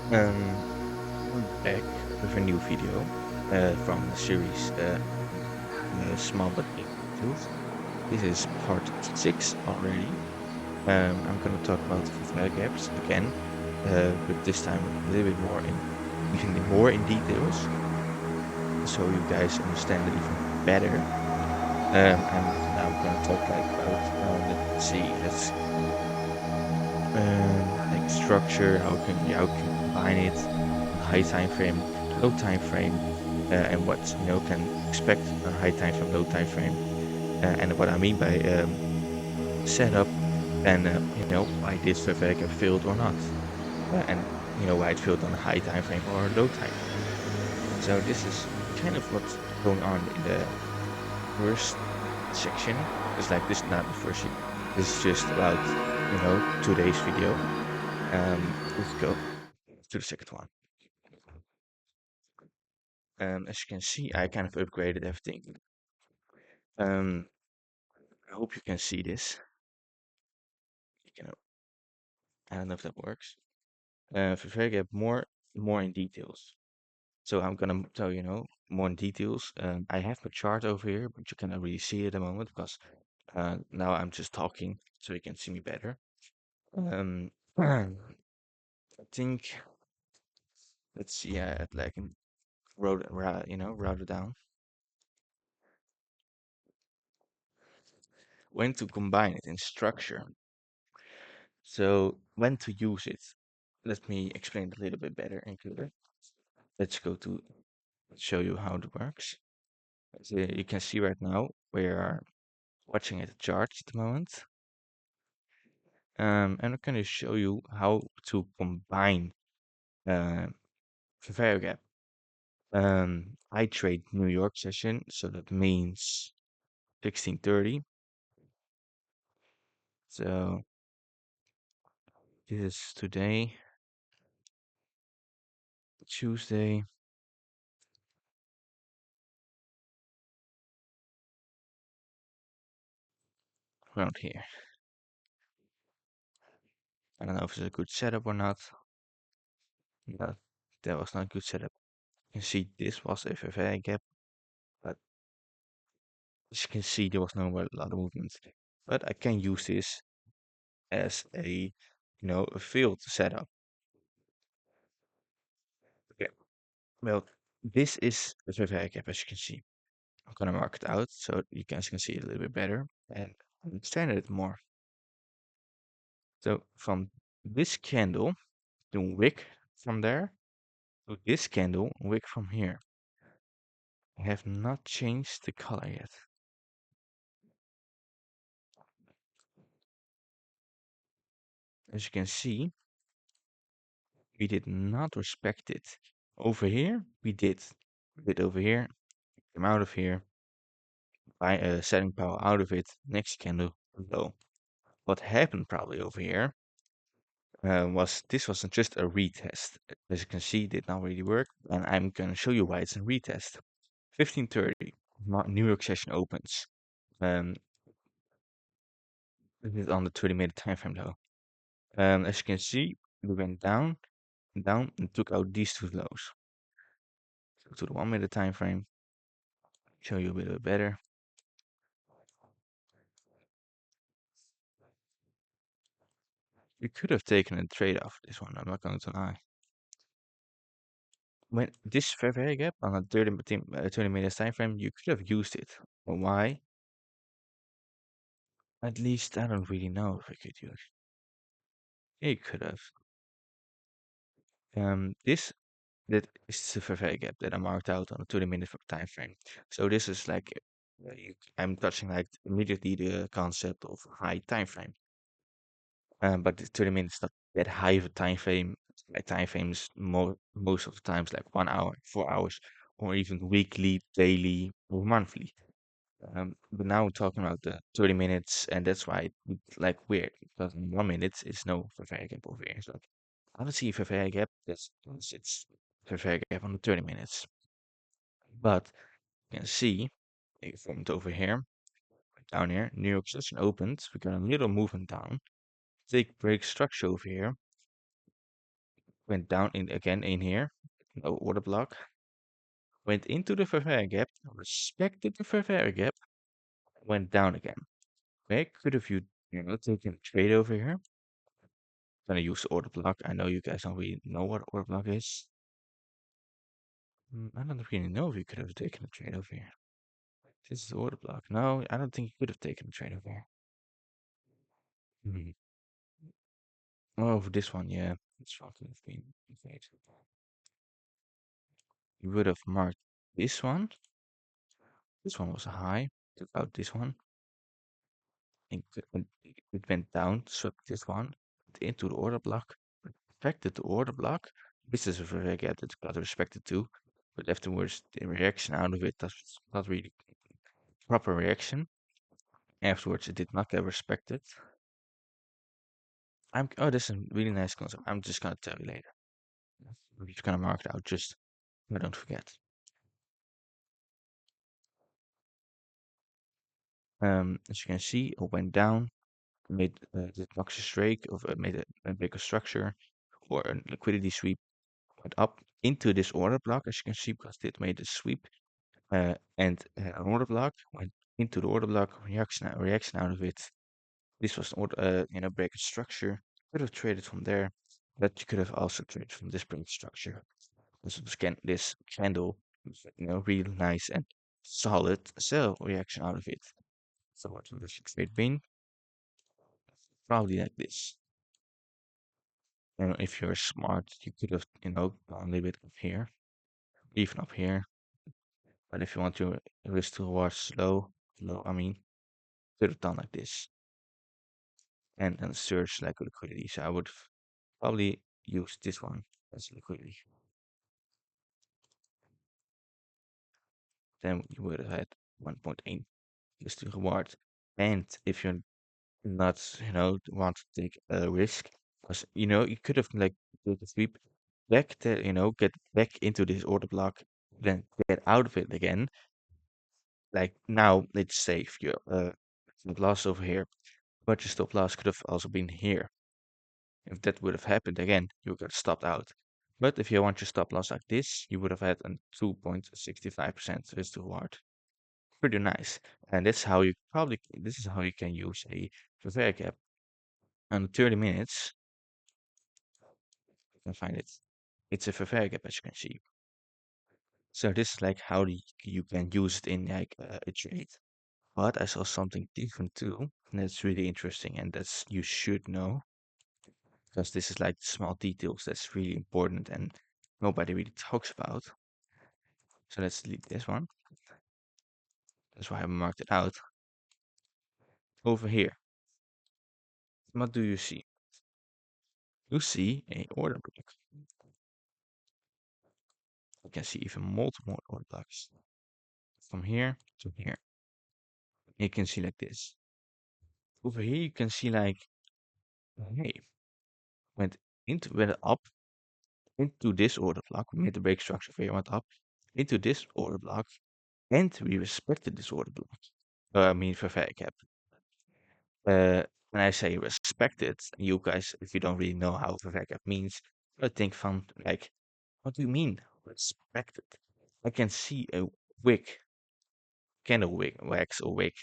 Um, I'm back with a new video from the series Small But Big Details. This is part 6 already. I'm going to talk about flag gaps again, but this time a little bit more even more in details, so you guys understand it even better. I'm now going to talk like about let's like structure, how can you combine it, high time frame, low time frame, and what can expect on high time frame, low time frame, and what I mean by setup, and why this traffic failed or not, and why it failed on a high time frame or a low time frame. So this is kind of what's going on in the first section. It's like this, not the first. This is just about today's video. Let's go to the second one. As you can see, I kind of upgraded everything. Um, I hope you can see this. You can, I don't know if that works. For very get more in details. So I'm gonna tell more in details. I have my chart over here, but you cannot really see it at the moment because now I'm just talking, so you can see me better. I think let's see. I can wrote it down. When to combine it in structure. So when to use it. Let me explain it a little bit better and clearer. Let's go to show you how it works. So you can see right now we are watching at the charts at the moment. And I'm going to show you how to combine uh, variable. I trade New York session, so that means 16:30. So this is today, Tuesday. Around here. I don't know if it's a good setup or not. No, that was not a good setup. You can see this was a very gap, but as you can see, there was no a lot of movement. But I can use this as a field setup. Okay. Well, this is a very gap, as you can see. I'm gonna mark it out so you guys can see it a little bit better and understand it more. So from this candle to wick from there to this candle, wick from here. I have not changed the color yet. As you can see, we did not respect it. Over here, we did. We did over here, came out of here, by setting power out of it, next candle low. What happened probably over here was this wasn't just a retest. As you can see, it did not really work, and I'm gonna show you why it's a retest. 15:30, New York session opens. Um, this is on the 20-minute time frame though. As you can see, we went down, down, and took out these two lows. So to the 1-minute time frame, show you a bit better. You could have taken a trade off this one, I'm not going to lie. When this fair value gap on a 20 minutes time frame, you could have used it. But why? At least I don't really know if I could use it. You could have. This that is the fair value gap that I marked out on a 20-minute time frame. So this is like I'm touching like immediately the concept of high time frame. But the 20 minutes not that high of a time frame. My time frame is most of the times like 1 hour, 4 hours, or even weekly, daily, or monthly. But now we're talking about the 30 minutes, and that's why it's like weird because in 1 minute it's no Favre gap over here. So I don't see a Favre gap. It's Favre gap on the 30 minutes. But you can see from it over here, down here, New York session opened. We got a little movement down. Take break structure over here. went down in again in here, no order block, went into the fair value gap, respected the fair value gap, went down again. Okay, could have taken a trade over here. Gonna use the order block. I know you guys don't really know what order block is. I don't really know if you could have taken a trade over here. This is the order block. No, I don't think you could have taken a trade over here. Hmm. Oh, for this one, yeah. This one could have been okay. You would have marked this one. This one was a high. Took out this one. And it went down, swept this one into the order block, respected the order block. This is a very gap that got respected too. But afterwards, the reaction out of it, that's not really proper reaction. Afterwards, it did not get respected. Oh, this is a really nice concept. I'm just gonna tell you later. I'm just gonna mark it out just so I don't forget. As you can see, it went down, made the boxer strike, made a bigger structure, or a liquidity sweep, went up into this order block, as you can see, because it made a sweep, and an order block went into the order block, reaction out of it. This was an order, break structure. Could have traded from there, but you could have also traded from this break structure. This candle, real nice and solid sell reaction out of it. So what would the trade been? Probably like this. If you're smart, you could have, gone a little bit up here, even up here. But if you want your risk to reward low, I mean, could have done like this and search like liquidity. So I would probably use this one as liquidity. Then you would have had 1.8 just to reward. And if you're not, want to take a risk, because you could have like take a sweep back to, get back into this order block, then get out of it again. Like now, let's say if your stop loss over here, but your stop loss could have also been here. If that would have happened again, you would get stopped out. But if you want your stop loss like this, you would have had a 2.65% risk to reward. Pretty nice. And this is how you can use a fair gap. On 30 minutes, you can find it. It's a fair gap, as you can see. So this is like how you can use it in like a trade. But I saw something different too, and that's really interesting, and that's you should know because this is like small details that's really important and nobody really talks about. So let's delete this one. That's why I marked it out. Over here, what do you see? You see a order block. You can see even multiple order blocks from here to here. You can see like this. Over here, you can see like, hey, went up into this order block. We made the break structure here, went up into this order block, and we respected this order block. I mean, for fair cap. When I say respected, you guys, if you don't really know how fair cap means, I think from like, what do you mean respected? I can see a wick, candle wick, wax or wick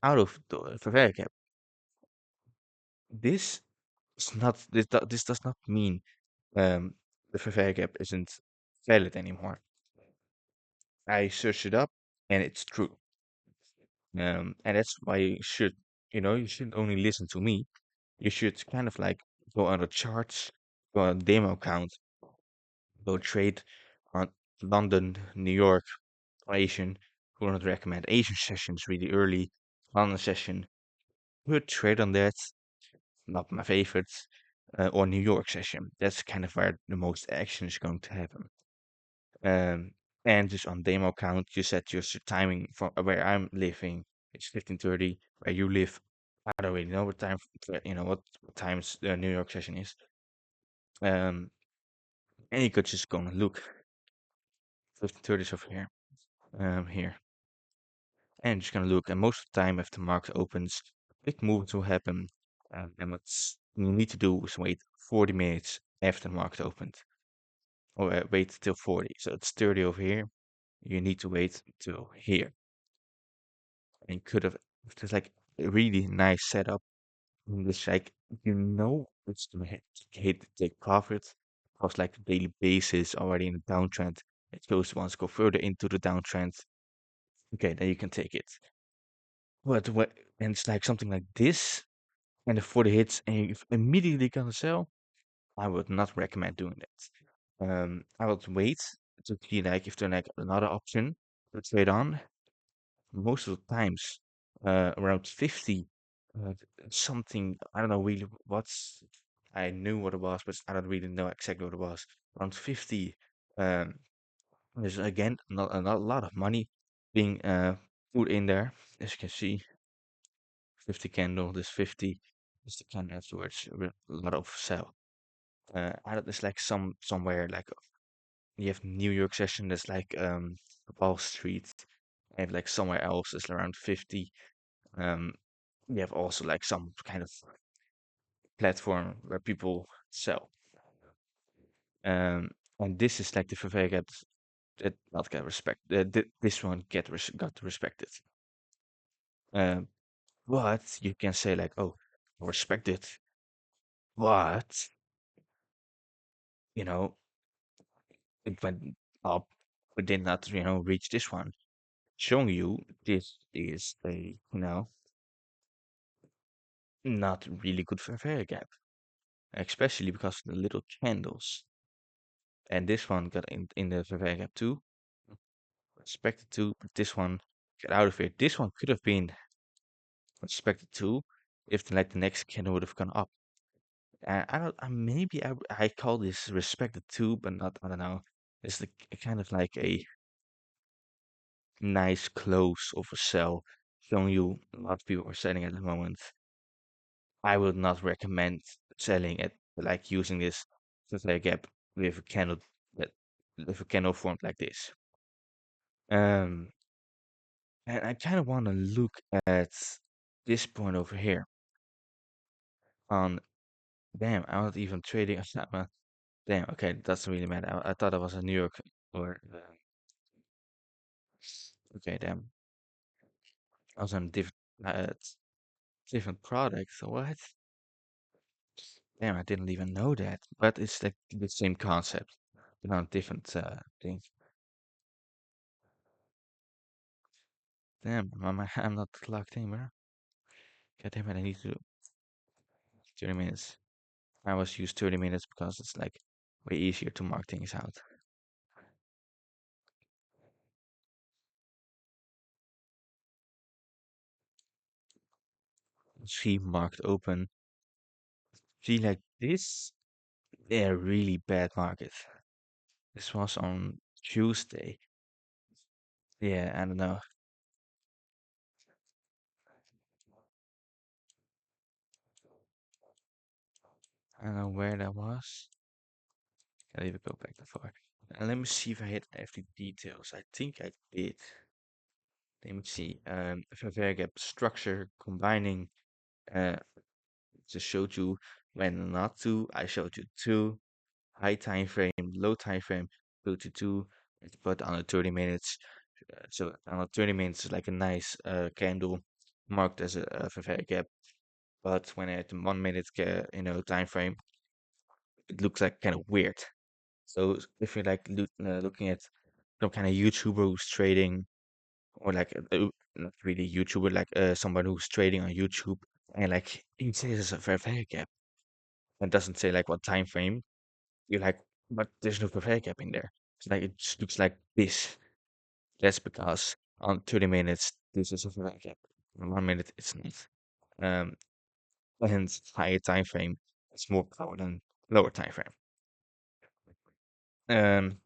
out of the fair cap. This is not. This does not mean um, the fair cap isn't valid anymore. I searched it up, and it's true. And that's why you should only listen to me. You should kind of like go on the charts, go on demo account, go trade on London, New York, or Asian. Who would not recommend Asian sessions really early, London session. Good trade on that, not my favorites, or New York session. That's kind of where the most action is going to happen. Um, and just on demo account, you set your timing for where I'm living. It's 15:30. Where you live, I don't really know what time. What times the New York session is. Um, and you could just go and look. 15:30 is over here. Here, and just gonna look. And most of the time, if the market opens, big movements will happen. And what you need to do is wait 40 minutes after the market opened, or wait till 40. So it's 30 over here. You need to wait till here. And you could have just like a really nice setup. In this like it's to hit take profit because like the daily basis already in the downtrend. It goes once go further into the downtrend. Okay, then you can take it. But what and it's like something like this, and the 40 hits, and you immediately gonna sell. I would not recommend doing that. I would wait to see like if there's like another option to trade on. Most of the times, around 50, uh, something I don't know really what's. I knew what it was, but I don't really know exactly what it was. Around 50, um, there's again not a lot of money being put in there, as you can see. 50 candle, this 50 is the candle afterwards, with a lot of sell. There's like somewhere like you have New York session, there's like Wall Street, and like somewhere else is around 50. Um, you have also like some kind of platform where people sell. Um, and this is like the FVG that not get respect. This one got respected. Um, but you can say like, oh, respected, but you know it went up, but did not reach this one. Showing you this is a not really good for fair gap, especially because of the little candles. And this one got in the fair gap too. Expected to, but this one get out of it. This one could have been expected to if like the next candle would have gone up. I don't. Maybe I call this respected too, but not. I don't know. It's the kind of like a nice close of a sell, showing you a lot of people are selling at the moment. I would not recommend selling it like using this fair gap with a candle that with a candle formed like this. Um, and I kind of want to look at this point over here on, damn, I'm not even trading. Damn, okay, that's really mad. I thought it was a New York or, okay, damn, I was on different product. So what? Damn, I didn't even know that. But it's like the same concept, but on different things. Damn, I'm not logged in, bro. God damn it, I need to 30 minutes. I always use 30 minutes because it's like way easier to mark things out. See marked open. See like this, they're really bad market. This was on Tuesday. Yeah, I don't know. I don't know where that was. I'll even go back to far. And let me see if I hit every details. I think I did. Let me see. If I very gap structure combining, uh, just showed you when not to. I showed you two high time frame, low time frame, go to two, but on the 30 minutes. So on the 30 minutes is like a nice candle marked as a fair gap. But when I had the 1 minute, time frame, it looks like kind of weird. So if you're like looking at some kind of YouTuber who's trading, or like not really YouTuber, like someone who's trading on YouTube, and like he says it's a fair gap, and doesn't say like what time frame, you're like, but there's no fair gap in there. It's like it just looks like this. That's because on 30 minutes this is a fair gap. On 1 minute it's not. Um, and higher time frame is more power than lower time frame. Um,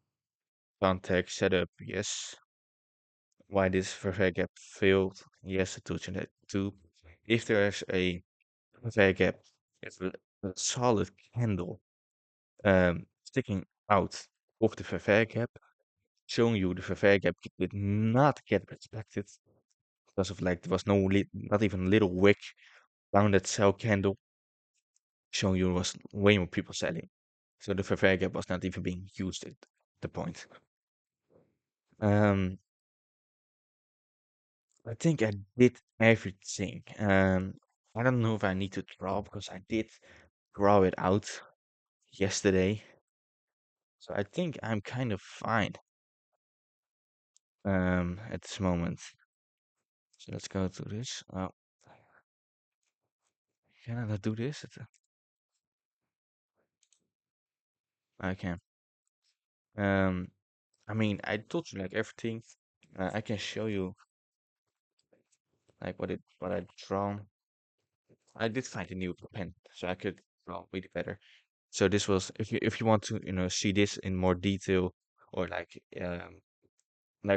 context setup, yes. Why this fair gap failed? Yes, I told you that too. If there's a fair gap, it's a solid candle sticking out of the fair gap, showing you the fair gap did not get respected because of like there was not even little wick down that sell candle, showing you was way more people selling. So the fair value gap was not even being used at the point. Um, I think I did everything. I don't know if I need to draw because I did draw it out yesterday. So I think I'm kind of fine at this moment. So let's go to this. Oh, can I not do this? I can. Um, I mean, I told you like everything. I can show you like what I drawn. I did find a new pen, so I could draw really better. So this was if you want to see this in more detail or like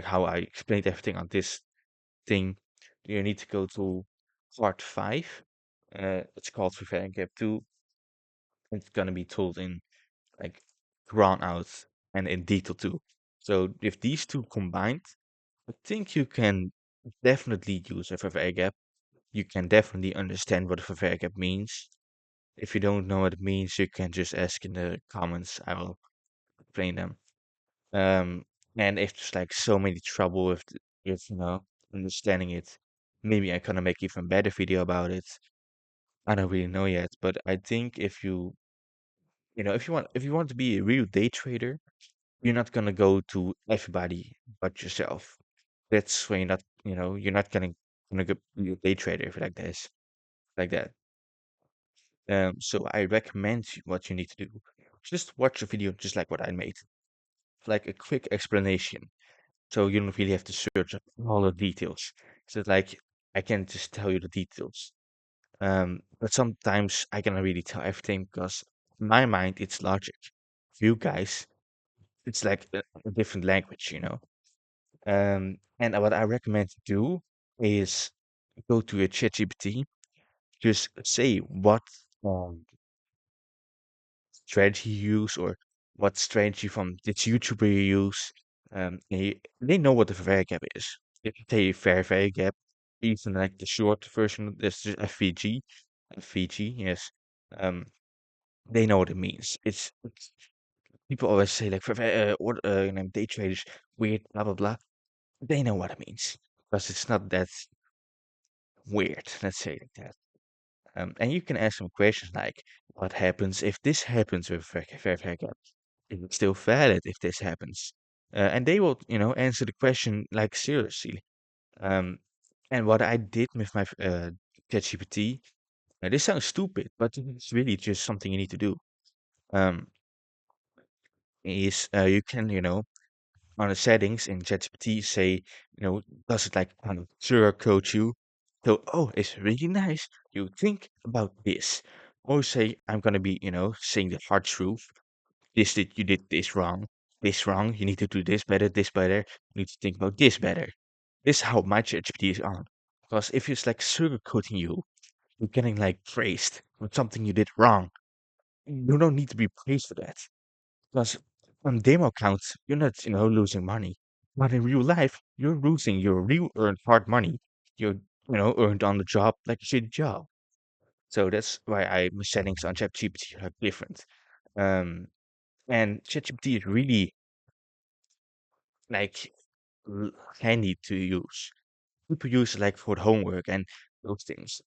how I explained everything on this thing, you need to go to part 5. It's called Prepare and Gap 2. It's gonna be told in like drawn out and in detail too. So with these two combined, I think you can definitely use a FVG gap. You can definitely understand what a FVG gap means. If you don't know what it means, you can just ask in the comments. I will explain them. Um, and if there's like so many trouble with understanding it, maybe I gonna make even better video about it. I don't really know yet, but I think if if you want to be a real day trader, you're not gonna go to everybody but yourself. That's when you're not gonna go be a day trader if like this, like that. So I recommend what you need to do. Just watch a video just like what I made, like a quick explanation. So you don't really have to search up all the details. So like I can just tell you the details. But sometimes I cannot really tell everything because in my mind it's logic. For you guys, it's like a different language. And what I recommend you do is go to a ChatGPT, just say what um, strategy you use or what strategy from this YouTuber you use. They know what the fair gap is. If you take fair gap, even like the short version, this is FVG, FVG, yes. Um, they know what it means. It's people always say like what day traders weird, blah blah blah. They know what it means because it's not that weird. Let's say like that. And you can ask some questions like, what happens if this happens with fair gap? Is it still valid if this happens? And they will, answer the question like seriously. Um, and what I did with my ChatGPT, this sounds stupid, but it's really just something you need to do. Um, is you can, on the settings in ChatGPT say, does it like kind of sugarcoat you? So, oh, it's really nice. You think about this. Or say, I'm gonna be, saying the hard truth. You did this wrong. You need to do this better, this better. You need to think about this better. This is how my ChatGPT is on. Because if it's like sugarcoating you, you're getting like praised for something you did wrong. You don't need to be praised for that. Because on demo accounts, you're not, losing money. But in real life, you're losing your real earned hard money. You're, earned on the job like a shitty job. So that's why my settings on ChatGPT are different. Um, and ChatGPT is really like l- handy to use. People use it like for homework and those things.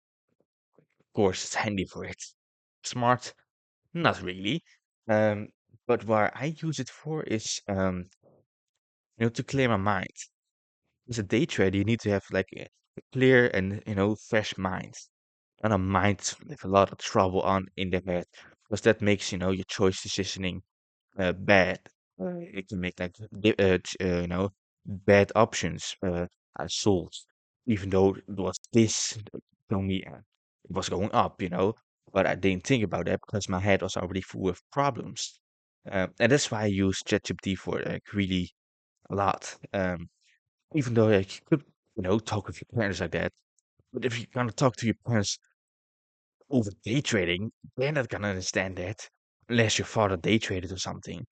Of course, it's handy for it. Smart, not really. Um, but what I use it for is, to clear my mind. As a day trader, you need to have like a clear and fresh mind, not a mind with a lot of trouble on in the head, because that makes your choice decisioning bad. It can make like bad options sold, even though it was this told me it was going up, but I didn't think about that because my head was already full of problems. And that's why I use ChatGPT for like really a lot. Even though like, you could, talk with your parents like that. But if you're gonna talk to your parents over day trading, they're not gonna understand that unless your father day traded or something.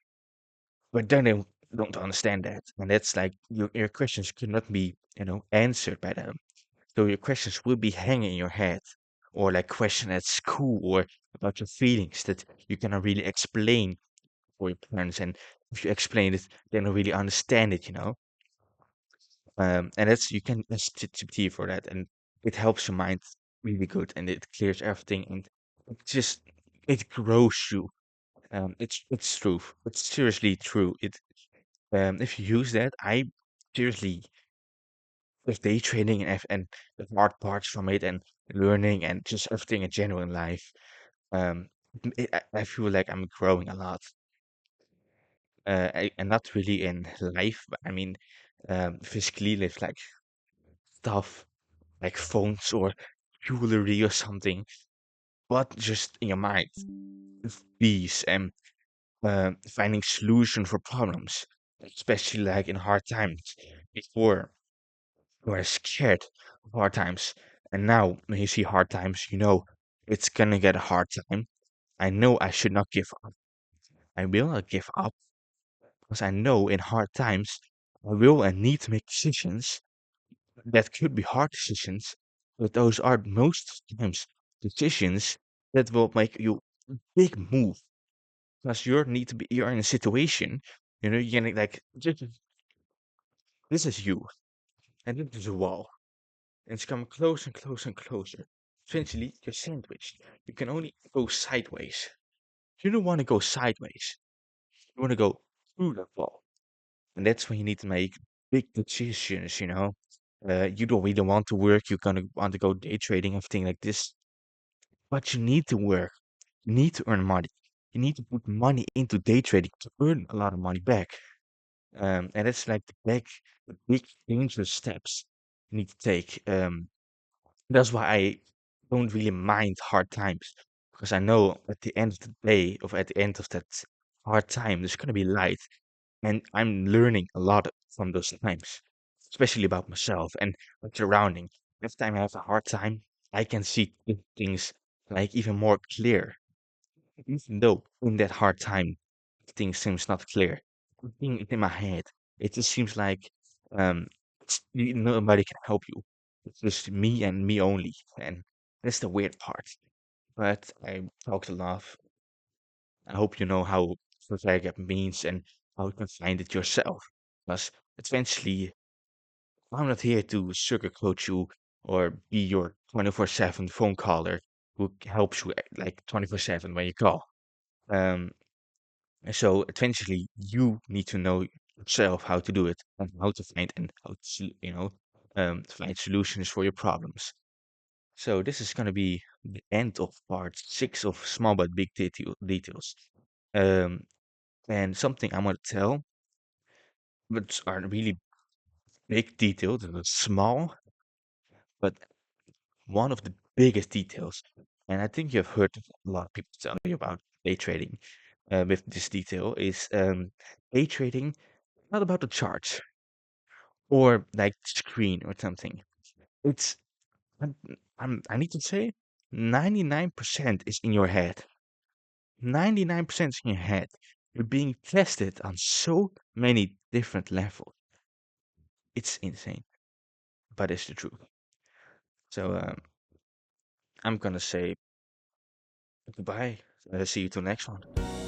But then they don't understand that, and that's like your questions cannot be answered by them. So your questions will be hanging in your head, or like question at school or about your feelings that you cannot really explain for your parents, and if you explain it, they don't really understand it, you know. And that's you can ask ChatGPT for that, and it helps your mind really good, and it clears everything, and it just it grows you. It's true. It's seriously true. If you use that, I seriously with day trading and the hard parts from it and learning and just everything in general in life. Um, I feel like I'm growing a lot. And not really in life, but I mean, physically, live like stuff like phones or jewelry or something, but just in your mind, peace and finding solution for problems, especially like in hard times. Before, you were scared of hard times, and now when you see hard times, you know it's gonna get a hard time. I know I should not give up. I will not give up because I know in hard times I will and need to make decisions that could be hard decisions, but those are most times decisions that will make you a big move because you need to be you're in a situation, you know, you're gonna like this is you and this is a wall. And it's coming closer and closer and closer. Eventually you're sandwiched. You can only go sideways. You don't want to go sideways. You want to go through the wall. And that's when you need to make big decisions, you know. You don't really want to work, you're gonna want to go day trading, everything like this. But you need to work. You need to earn money. You need to put money into day trading to earn a lot of money back. And that's like the big dangerous steps you need to take. That's why I don't really mind hard times because I know at the end of the day, or at the end of that hard time, there's gonna be light, and I'm learning a lot from those times, especially about myself and my surrounding. Every time I have a hard time, I can see things like even more clear. Even though in that hard time, things seems not clear. Everything is in my head. It just seems like nobody can help you. It's just me and me only, and that's the weird part. But I talked a lot. I hope you know how Verwerk means and how you can find it yourself. Because eventually, I'm not here to sugarcoat you or be your 24/7 phone caller who helps you like 24/7 when you call. Um, and so eventually, you need to know yourself how to do it and how to find and how to, to find solutions for your problems. So this is going to be the end of part six of small but big details. Um, and something I'm going to tell, which are really big details, and it's small, but one of the biggest details. And I think you've heard a lot of people tell you about day trading with this detail is day trading not about the charts or like screen or something. It's I'm, I need to say 99% is in your head. 99% in your head. You're being tested on so many different levels. It's insane, but it's the truth. So I'm gonna say goodbye. See you to the next one.